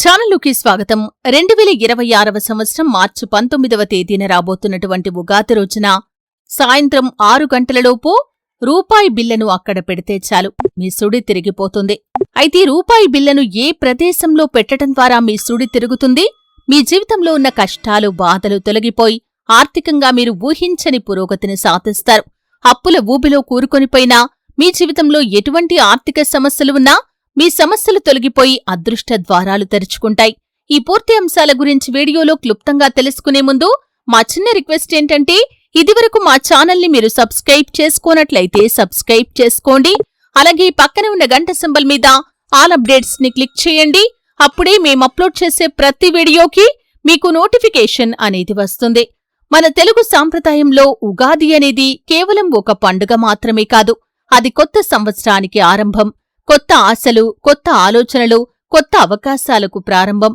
ఛానలుకి స్వాగతం. 2026వ సంవత్సరం మార్చి 19వ తేదీన రాబోతున్నటువంటి ఉగాది రోజున సాయంత్రం 6 గంటలలోపు రూపాయి బిళ్లను అక్కడ పెడితే చాలు, మీ సుడి తిరిగిపోతుంది. అయితే రూపాయి బిళ్లను ఏ ప్రదేశంలో పెట్టడం ద్వారా మీ సుడి తిరుగుతుంది? మీ జీవితంలో ఉన్న కష్టాలు, బాధలు తొలగిపోయి ఆర్థికంగా మీరు ఊహించని పురోగతిని సాధిస్తారు. అప్పుల ఊబిలో కూరుకొనిపోయినా, మీ జీవితంలో ఎటువంటి ఆర్థిక సమస్యలు ఉన్నా మీ సమస్యలు తొలగిపోయి అదృష్ట ద్వారాలు తెరుచుకుంటాయి. ఈ పూర్తి అంశాల గురించి వీడియోలో క్లుప్తంగా తెలుసుకునే ముందు మా చిన్న రిక్వెస్ట్ ఏంటంటే, ఇదివరకు మా ఛానల్ని మీరు సబ్స్క్రైబ్ చేసుకోనట్లయితే సబ్స్క్రైబ్ చేసుకోండి. అలాగే పక్కన ఉన్న గంట సింబల్ మీద ఆల్ అప్డేట్స్ ని క్లిక్ చేయండి. అప్పుడే మేము అప్లోడ్ చేసే ప్రతి వీడియోకి మీకు నోటిఫికేషన్ అనేది వస్తుంది. మన తెలుగు సాంప్రదాయంలో ఉగాది అనేది కేవలం ఒక పండుగ మాత్రమే కాదు, అది కొత్త సంవత్సరానికి ఆరంభం, కొత్త ఆశలు, కొత్త ఆలోచనలు, కొత్త అవకాశాలకు ప్రారంభం.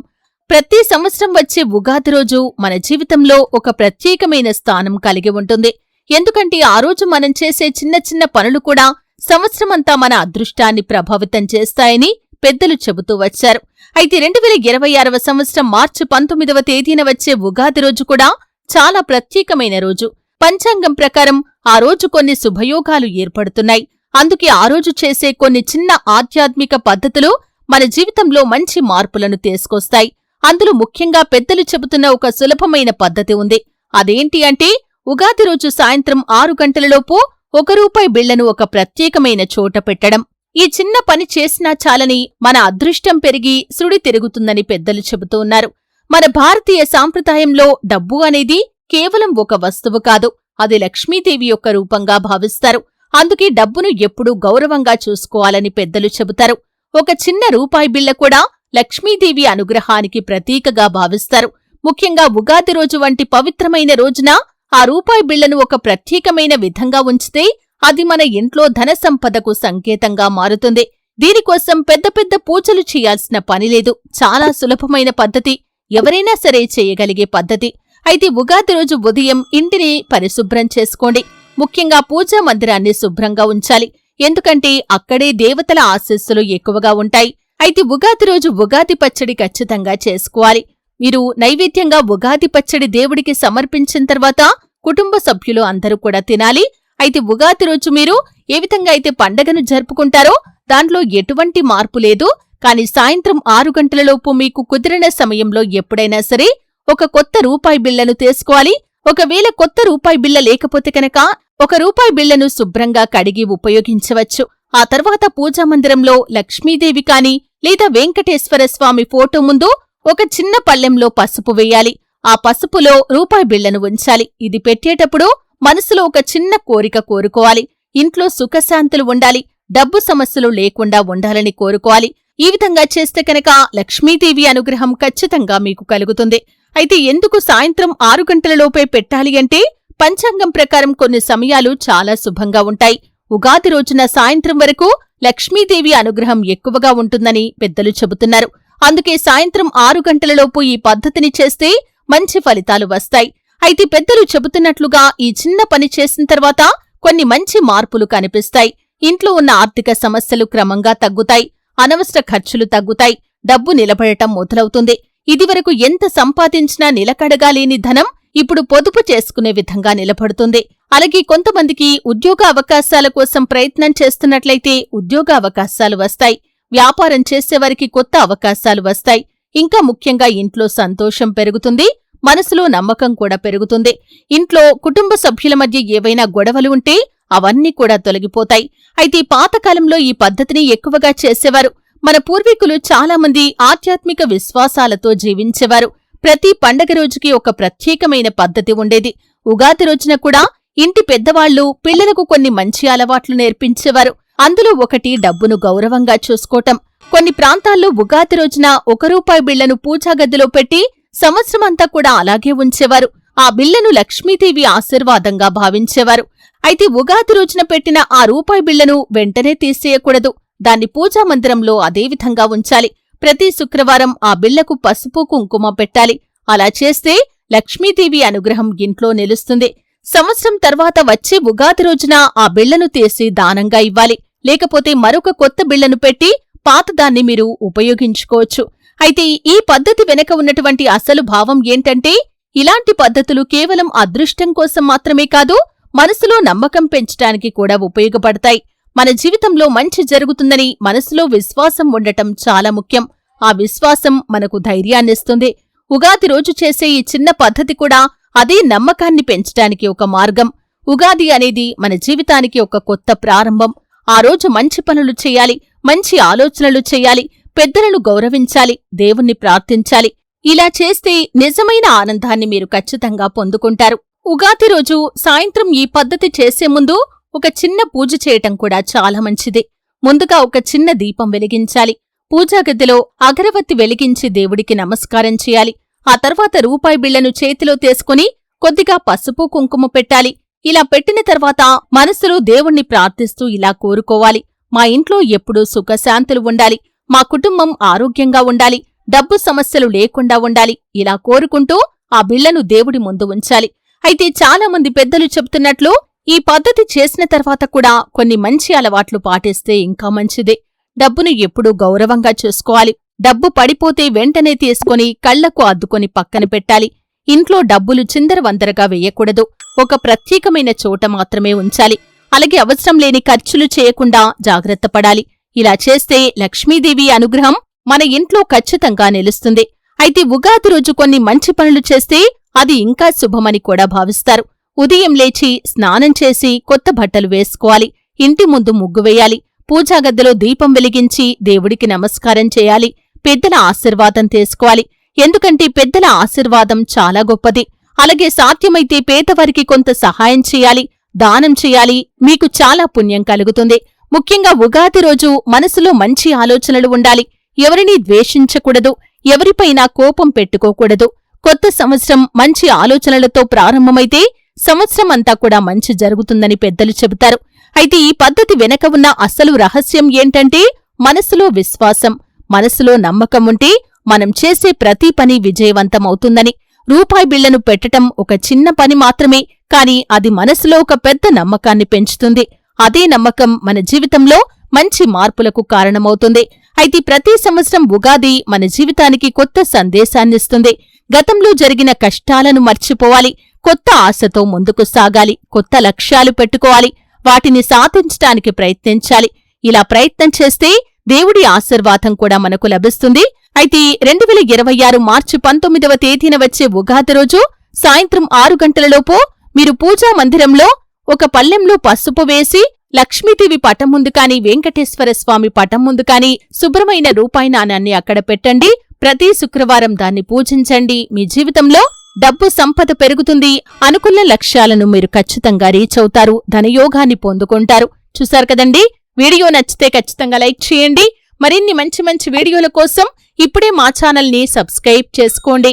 ప్రతి సంవత్సరం వచ్చే ఉగాది రోజు మన జీవితంలో ఒక ప్రత్యేకమైన స్థానం కలిగి ఉంటుంది. ఎందుకంటే ఆ రోజు మనం చేసే చిన్న చిన్న పనులు కూడా సంవత్సరమంతా మన అదృష్టాన్ని ప్రభావితం చేస్తాయని పెద్దలు చెబుతూ వచ్చారు. అయితే 2026వ సంవత్సరం మార్చి 19వ తేదీన వచ్చే ఉగాది రోజు కూడా చాలా ప్రత్యేకమైన రోజు. పంచాంగం ప్రకారం ఆ రోజు కొన్ని శుభయోగాలు ఏర్పడుతున్నాయి. అందుకే ఆ రోజు చేసే కొన్ని చిన్న ఆధ్యాత్మిక పద్ధతులు మన జీవితంలో మంచి మార్పులను తీసుకొస్తాయి. అందులో ముఖ్యంగా పెద్దలు చెబుతున్న ఒక సులభమైన పద్ధతి ఉంది. అదేంటి అంటే, ఉగాది రోజు సాయంత్రం 6 గంటలలోపు ₹1 బిళ్లను ఒక ప్రత్యేకమైన చోట పెట్టడం. ఈ చిన్న పని చేసినా చాలని మన అదృష్టం పెరిగి సుడి తిరుగుతుందని పెద్దలు చెబుతూ ఉన్నారు. మన భారతీయ సాంప్రదాయంలో డబ్బు అనేది కేవలం ఒక వస్తువు కాదు, అది లక్ష్మీదేవి యొక్క రూపంగా భావిస్తారు. అందుకే డబ్బును ఎప్పుడూ గౌరవంగా చూసుకోవాలని పెద్దలు చెబుతారు. ఒక చిన్న రూపాయి బిళ్ల కూడా లక్ష్మీదేవి అనుగ్రహానికి ప్రతీకగా భావిస్తారు. ముఖ్యంగా ఉగాది రోజు వంటి పవిత్రమైన రోజున ఆ రూపాయి బిళ్లను ఒక ప్రత్యేకమైన విధంగా ఉంచితే అది మన ఇంట్లో ధన సంపదకు సంకేతంగా మారుతుంది. దీనికోసం పెద్ద పెద్ద పూజలు చేయాల్సిన పనిలేదు. చాలా సులభమైన పద్ధతి, ఎవరైనా సరే చేయగలిగే పద్ధతి. అయితే ఉగాది రోజు ఉదయం ఇంటిని పరిశుభ్రం చేసుకోండి. ముఖ్యంగా పూజా మందిరాన్ని శుభ్రంగా ఉంచాలి. ఎందుకంటే అక్కడే దేవతల ఆశీస్సులు ఎక్కువగా ఉంటాయి. అయితే ఉగాది రోజు ఉగాది పచ్చడి ఖచ్చితంగా చేసుకోవాలి. మీరు నైవేద్యంగా ఉగాది పచ్చడి దేవుడికి సమర్పించిన తర్వాత కుటుంబ సభ్యులు అందరూ కూడా తినాలి. అయితే ఉగాది రోజు మీరు ఏ విధంగా అయితే పండగను జరుపుకుంటారో దాంట్లో ఎటువంటి మార్పు లేదు. కాని సాయంత్రం 6 గంటలలోపు మీకు కుదిరిన సమయంలో ఎప్పుడైనా సరే ఒక కొత్త రూపాయి బిళ్లను తీసుకోవాలి. ఒకవేళ కొత్త రూపాయి బిళ్ల లేకపోతే కనుక ₹1 బిళ్లను శుభ్రంగా కడిగి ఉపయోగించవచ్చు. ఆ తర్వాత పూజామందిరంలో లక్ష్మీదేవి కాని లేదా వెంకటేశ్వర స్వామి ఫోటో ముందు ఒక చిన్న పళ్ళెంలో పసుపు వేయాలి. ఆ పసుపులో రూపాయి బిళ్లను ఉంచాలి. ఇది పెట్టేటప్పుడు మనసులో ఒక చిన్న కోరిక కోరుకోవాలి. ఇంట్లో సుఖశాంతులు ఉండాలి, డబ్బు సమస్యలు లేకుండా ఉండాలని కోరుకోవాలి. ఈ విధంగా చేస్తే కనుక లక్ష్మీదేవి అనుగ్రహం ఖచ్చితంగా మీకు కలుగుతుంది. అయితే ఎందుకు సాయంత్రం 6 గంటలలోపే పెట్టాలి అంటే, పంచాంగం ప్రకారం కొన్ని సమయాలు చాలా శుభంగా ఉంటాయి. ఉగాది రోజున సాయంత్రం వరకు లక్ష్మీదేవి అనుగ్రహం ఎక్కువగా ఉంటుందని పెద్దలు చెబుతున్నారు. అందుకే సాయంత్రం 6 గంటలలోపు ఈ పద్ధతిని చేస్తే మంచి ఫలితాలు వస్తాయి. అయితే పెద్దలు చెబుతున్నట్లుగా ఈ చిన్న పని చేసిన తర్వాత కొన్ని మంచి మార్పులు కనిపిస్తాయి. ఇంట్లో ఉన్న ఆర్థిక సమస్యలు క్రమంగా తగ్గుతాయి, అనవసర ఖర్చులు తగ్గుతాయి, డబ్బు నిలబడటం మొదలవుతుంది. ఇదివరకు ఎంత సంపాదించినా నిలకడగా లేని ధనం ఇప్పుడు పొదుపు చేసుకునే విధంగా నిలబడుతుంది. అలాగే కొంతమందికి ఉద్యోగ అవకాశాల కోసం ప్రయత్నం చేస్తున్నట్లయితే ఉద్యోగ అవకాశాలు వస్తాయి. వ్యాపారం చేసేవారికి కొత్త అవకాశాలు వస్తాయి. ఇంకా ముఖ్యంగా ఇంట్లో సంతోషం పెరుగుతుంది, మనసులో నమ్మకం కూడా పెరుగుతుంది. ఇంట్లో కుటుంబ సభ్యుల మధ్య ఏవైనా గొడవలు ఉంటే అవన్నీ కూడా తొలగిపోతాయి. అయితే పాతకాలంలో ఈ పద్ధతిని ఎక్కువగా చేసేవారు. మన పూర్వీకులు చాలామంది ఆధ్యాత్మిక విశ్వాసాలతో జీవించేవారు. ప్రతి పండగ రోజుకి ఒక ప్రత్యేకమైన పద్ధతి ఉండేది. ఉగాది రోజున కూడా ఇంటి పెద్దవాళ్లు పిల్లలకు కొన్ని మంచి అలవాట్లు నేర్పించేవారు. అందులో ఒకటి డబ్బును గౌరవంగా చూసుకోవటం. కొన్ని ప్రాంతాల్లో ఉగాది రోజున ₹1 బిళ్లను పూజాగదిలో పెట్టి సంవత్సరమంతా కూడా అలాగే ఉంచేవారు. ఆ బిళ్లను లక్ష్మీదేవి ఆశీర్వాదంగా భావించేవారు. అయితే ఉగాది రోజున పెట్టిన ఆ రూపాయి బిళ్లను వెంటనే తీసేయకూడదు. దాన్ని పూజామందిరంలో అదేవిధంగా ఉంచాలి. ప్రతి శుక్రవారం ఆ బిళ్లకు పసుపు, కుంకుమ పెట్టాలి. అలా చేస్తే లక్ష్మీదేవి అనుగ్రహం ఇంట్లో నిలుస్తుంది. సంవత్సరం తర్వాత వచ్చే ఉగాది రోజున ఆ బిళ్లను తీసి దానంగా ఇవ్వాలి. లేకపోతే మరొక కొత్త బిళ్లను పెట్టి పాతదాన్ని మీరు ఉపయోగించుకోవచ్చు. అయితే ఈ పద్ధతి వెనక ఉన్నటువంటి అసలు భావం ఏంటంటే, ఇలాంటి పద్ధతులు కేవలం అదృష్టం కోసం మాత్రమే కాదు, మనసులో నమ్మకం పెంచటానికి కూడా ఉపయోగపడతాయి. మన జీవితంలో మంచి జరుగుతుందని మనసులో విశ్వాసం ఉండటం చాలా ముఖ్యం. ఆ విశ్వాసం మనకు ధైర్యాన్నిస్తుంది. ఉగాది రోజు చేసే ఈ చిన్న పద్ధతి కూడా అదే నమ్మకాన్ని పెంచటానికి ఒక మార్గం. ఉగాది అనేది మన జీవితానికి ఒక కొత్త ప్రారంభం. ఆ రోజు మంచి పనులు చేయాలి, మంచి ఆలోచనలు చేయాలి, పెద్దలను గౌరవించాలి, దేవుణ్ణి ప్రార్థించాలి. ఇలా చేస్తే నిజమైన ఆనందాన్ని మీరు ఖచ్చితంగా పొందుకుంటారు. ఉగాది రోజు సాయంత్రం ఈ పద్ధతి చేసే ముందు ఒక చిన్న పూజ చేయటం కూడా చాలా మంచిది. ముందుగా ఒక చిన్న దీపం వెలిగించాలి. పూజాగదిలో అగరవత్తి వెలిగించి దేవుడికి నమస్కారం చేయాలి. ఆ తర్వాత రూపాయి బిళ్లను చేతిలో తీసుకుని కొద్దిగా పసుపు కుంకుమ పెట్టాలి. ఇలా పెట్టిన తర్వాత మనసులో దేవుణ్ణి ప్రార్థిస్తూ ఇలా కోరుకోవాలి: మా ఇంట్లో ఎప్పుడూ సుఖశాంతులు ఉండాలి, మా కుటుంబం ఆరోగ్యంగా ఉండాలి, డబ్బు సమస్యలు లేకుండా ఉండాలి. ఇలా కోరుకుంటూ ఆ బిళ్లను దేవుడి ముందు ఉంచాలి. అయితే చాలా మంది పెద్దలు చెప్తున్నట్లు ఈ పద్ధతి చేసిన తర్వాత కూడా కొన్ని మంచి అలవాట్లు పాటిస్తే ఇంకా మంచిదే. డబ్బును ఎప్పుడూ గౌరవంగా చూసుకోవాలి. డబ్బు పడిపోతే వెంటనే తీసుకొని కళ్లకు అద్దుకొని పక్కన పెట్టాలి. ఇంట్లో డబ్బులు చిందరవందరగా వేయకూడదు. ఒక ప్రత్యేకమైన చోట మాత్రమే ఉంచాలి. అలాగే అవసరం లేని ఖర్చులు చేయకుండా జాగ్రత్త పడాలి. ఇలా చేస్తే లక్ష్మీదేవి అనుగ్రహం మన ఇంట్లో ఖచ్చితంగా నిలుస్తుంది. అయితే ఉగాది రోజు కొన్ని మంచి పనులు చేస్తే అది ఇంకా శుభమని కూడా భావిస్తారు. ఉదయం లేచి స్నానం చేసి కొత్త బట్టలు వేసుకోవాలి. ఇంటి ముందు ముగ్గు వేయాలి. పూజాగదిలో దీపం వెలిగించి దేవుడికి నమస్కారం చేయాలి. పెద్దల ఆశీర్వాదం తీసుకోవాలి. ఎందుకంటే పెద్దల ఆశీర్వాదం చాలా గొప్పది. అలాగే సాధ్యమైతే పేదవారికి కొంత సహాయం చేయాలి, దానం చేయాలి. మీకు చాలా పుణ్యం కలుగుతుంది. ముఖ్యంగా ఉగాది రోజు మనసులో మంచి ఆలోచనలు ఉండాలి. ఎవరినీ ద్వేషించకూడదు, ఎవరిపైనా కోపం పెట్టుకోకూడదు. కొత్త సంవత్సరం మంచి ఆలోచనలతో ప్రారంభమైతే సంవత్సరం అంతా కూడా మంచి జరుగుతుందని పెద్దలు చెబుతారు. అయితే ఈ పద్ధతి వెనక ఉన్న అసలు రహస్యం ఏంటంటే మనసులో విశ్వాసం, మనసులో నమ్మకం ఉంటే మనం చేసే ప్రతి పని విజయవంతమవుతుందని. రూపాయి బిళ్లను పెట్టటం ఒక చిన్న పని మాత్రమే, కాని అది మనసులో ఒక పెద్ద నమ్మకాన్ని పెంచుతుంది. అదే నమ్మకం మన జీవితంలో మంచి మార్పులకు కారణమవుతుంది. అయితే ప్రతి సంవత్సరం ఉగాది మన జీవితానికి కొత్త సందేశాన్నిస్తుంది. గతంలో జరిగిన కష్టాలను మర్చిపోవాలి, కొత్త ఆశతో ముందుకు సాగాలి, కొత్త లక్ష్యాలు పెట్టుకోవాలి, వాటిని సాధించటానికి ప్రయత్నించాలి. ఇలా ప్రయత్నం చేస్తే దేవుడి ఆశీర్వాదం కూడా మనకు లభిస్తుంది. అయితే 2026 మార్చి 19వ తేదీన వచ్చే ఉగాది రోజు సాయంత్రం 6 గంటలలోపు మీరు పూజా మందిరంలో ఒక పళ్ళెంలో పసుపు వేసి లక్ష్మీదేవి పటం ముందు కాని, వెంకటేశ్వర స్వామి పటం ముందు కాని శుభ్రమైన రూపాయి నాణాన్ని అక్కడ పెట్టండి. ప్రతి శుక్రవారం దాన్ని పూజించండి. మీ జీవితంలో డబ్బు సంపద పెరుగుతుంది. అనుకున్న లక్ష్యాలను మీరు ఖచ్చితంగా రీచ్ అవుతారు. ధనయోగాన్ని పొందుకుంటారు. చూశారు కదండి. వీడియో నచ్చితే ఖచ్చితంగా లైక్ చేయండి. మరిన్ని మంచి మంచి వీడియోల కోసం ఇప్పుడే మా ఛానల్ని సబ్స్క్రైబ్ చేసుకోండి.